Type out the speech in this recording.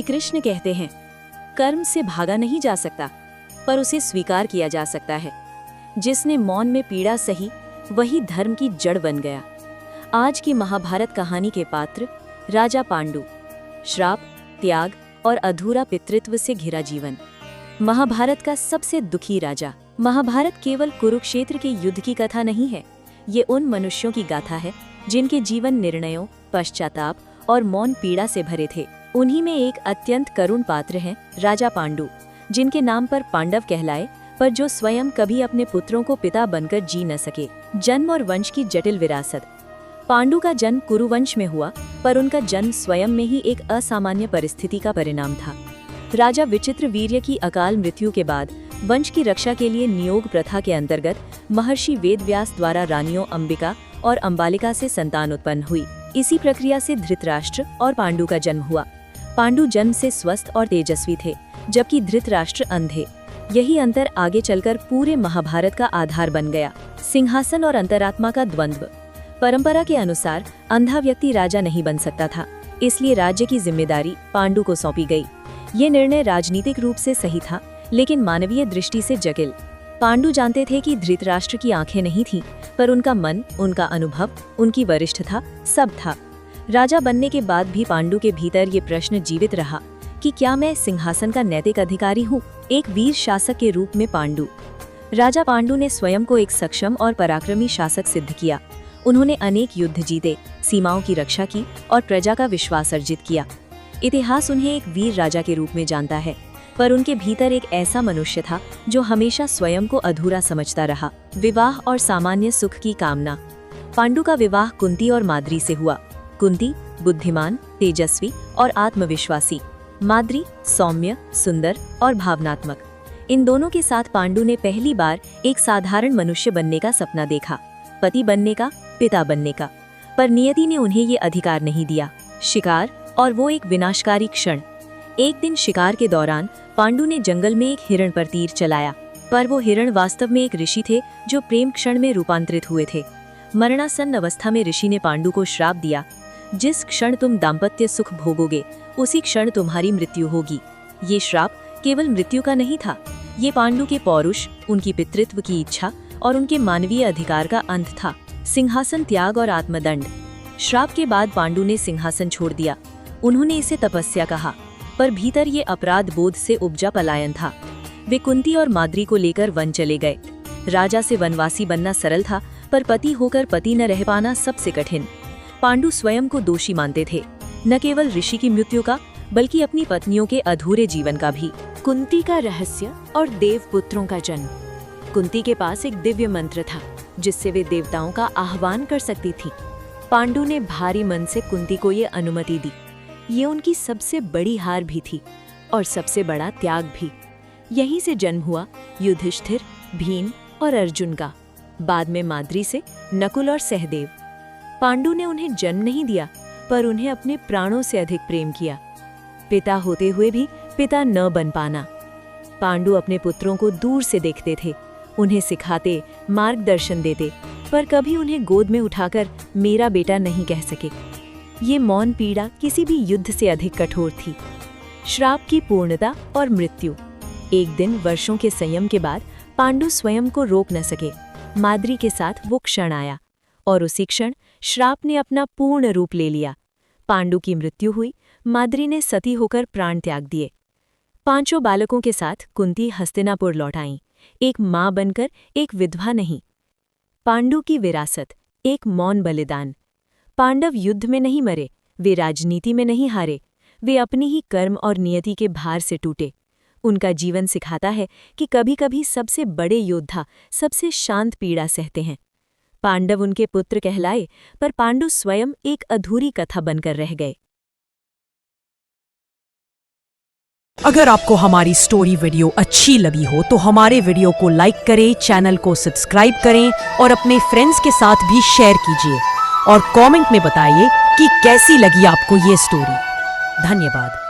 कृष्ण कहते हैं, कर्म से भागा नहीं जा सकता, पर उसे स्वीकार किया जा सकता है। जिसने मौन में पीड़ा सही, वही धर्म की जड़ बन गया। आज की महाभारत कहानी के पात्र राजा पांडु। श्राप, त्याग और अधूरा पितृत्व से घिरा जीवन। महाभारत का सबसे दुखी राजा। महाभारत केवल कुरुक्षेत्र के युद्ध की कथा नहीं है, ये उन मनुष्यों की गाथा है जिनके जीवन निर्णयों, पश्चाताप और मौन पीड़ा से भरे थे। उन्हीं में एक अत्यंत करुण पात्र हैं राजा पांडु, जिनके नाम पर पांडव कहलाए, पर जो स्वयं कभी अपने पुत्रों को पिता बनकर जी न सके। जन्म और वंश की जटिल विरासत। पांडु का जन्म कुरुवंश में हुआ, पर उनका जन्म स्वयं में ही एक असामान्य परिस्थिति का परिणाम था। राजा विचित्रवीर्य की अकाल मृत्यु के बाद वंश की रक्षा के लिए नियोग प्रथा के अंतर्गत महर्षि वेदव्यास द्वारा रानियों अंबिका और अंबालिका से संतान उत्पन्न हुई। इसी प्रक्रिया से धृतराष्ट्र और पांडु का जन्म हुआ। पांडु जन्म से स्वस्थ और तेजस्वी थे, जबकि धृतराष्ट्र अंधे। यही अंतर आगे चलकर पूरे महाभारत का आधार बन गया। सिंहासन और अंतरात्मा का द्वंद्व। परंपरा के अनुसार अंधा व्यक्ति राजा नहीं बन सकता था, इसलिए राज्य की जिम्मेदारी पांडु को सौंपी गई। ये निर्णय राजनीतिक रूप से सही था, लेकिन मानवीय दृष्टि से जटिल। पांडु जानते थे कि धृतराष्ट्र की आंखें नहीं थीं, पर उनका मन, उनका अनुभव, उनकी वरिष्ठता सब था। राजा बनने के बाद भी पांडु के भीतर ये प्रश्न जीवित रहा कि क्या मैं सिंहासन का नैतिक अधिकारी हूँ। एक वीर शासक के रूप में राजा पांडु ने स्वयं को एक सक्षम और पराक्रमी शासक सिद्ध किया। उन्होंने अनेक युद्ध जीते, सीमाओं की रक्षा की और प्रजा का विश्वास अर्जित किया। इतिहास उन्हें एक वीर राजा के रूप में जानता है, पर उनके भीतर एक ऐसा मनुष्य था जो हमेशा स्वयं को अधूरा समझता रहा। विवाह और सामान्य सुख की कामना। पांडु का विवाह कुंती और माद्री से हुआ। कुंती बुद्धिमान, तेजस्वी और आत्मविश्वासी, माद्री सौम्य, सुंदर और भावनात्मक। इन दोनों के साथ पांडु ने पहली बार एक साधारण मनुष्य बनने का सपना देखा, पति बनने का, पिता बनने का। पर नियति ने उन्हें ये अधिकार नहीं दिया। शिकार और वो एक विनाशकारी क्षण। एक दिन शिकार के दौरान पांडु ने जंगल में एक हिरण पर तीर चलाया, पर वो हिरण वास्तव में एक ऋषि थे जो प्रेम क्षण में रूपांतरित हुए थे। मरणासन्न अवस्था में ऋषि ने पांडु को श्राप दिया, जिस क्षण तुम दाम्पत्य सुख भोगोगे, उसी क्षण तुम्हारी मृत्यु होगी। ये श्राप केवल मृत्यु का नहीं था, ये पांडु के पौरुष, उनकी पितृत्व की इच्छा और उनके मानवीय अधिकार का अंत था। सिंहासन त्याग और आत्मदंड। श्राप के बाद पांडु ने सिंहासन छोड़ दिया। उन्होंने इसे तपस्या कहा, पर भीतर ये अपराध बोध से उपजा पलायन था। वे कुंती और माद्री को लेकर वन चले गए। राजा से वनवासी बनना सरल था, पर पति होकर पति न रह पाना सबसे कठिन। पांडु स्वयं को दोषी मानते थे, न केवल ऋषि की मृत्यु का, बल्कि अपनी पत्नियों के अधूरे जीवन का भी। कुंती का रहस्य और देवपुत्रों का जन्म। कुंती के पास एक दिव्य मंत्र था, जिससे वे देवताओं का आह्वान कर सकती थी। पांडु ने भारी मन से कुंती को ये अनुमति दी। ये उनकी सबसे बड़ी हार भी थी और सबसे बड़ा त्याग भी। यहीं से जन्म हुआ युधिष्ठिर, भीम और अर्जुन का। बाद में माद्री से नकुल और सहदेव। पांडु ने उन्हें जन्म नहीं दिया, पर उन्हें अपने प्राणों से अधिक प्रेम किया। पिता होते हुए भी पिता न बन पाना। पांडु अपने पुत्रों को दूर से देखते थे, उन्हें सिखाते, मार्गदर्शन देते, पर कभी उन्हें गोद में उठाकर मेरा बेटा नहीं कह सके। ये मौन पीड़ा किसी भी युद्ध से अधिक कठोर थी। श्राप की पूर्णता और मृत्यु। एक दिन वर्षों के संयम के बाद पांडु स्वयं को रोक न सके। माद्री के साथ वो क्षण आया और उसी क्षण श्राप ने अपना पूर्ण रूप ले लिया। पांडु की मृत्यु हुई, माद्री ने सती होकर प्राण त्याग दिए। 5 बालकों के साथ कुंती हस्तिनापुर लौट आईं, एक मां बनकर, एक विधवा नहीं। पांडु की विरासत, एक मौन बलिदान। पांडव युद्ध में नहीं मरे, वे राजनीति में नहीं हारे, वे अपनी ही कर्म और नियति के भार से टूटे। उनका जीवन सिखाता है कि कभी-कभी सबसे बड़े योद्धा सबसे शांत पीड़ा सहते हैं। पांडव उनके पुत्र कहलाए, पर पांडु स्वयं एक अधूरी कथा बनकर रह गए। अगर आपको हमारी स्टोरी वीडियो अच्छी लगी हो तो हमारे वीडियो को लाइक करें, चैनल को सब्सक्राइब करें और अपने फ्रेंड्स के साथ भी शेयर कीजिए और कमेंट में बताइए कि कैसी लगी आपको ये स्टोरी। धन्यवाद।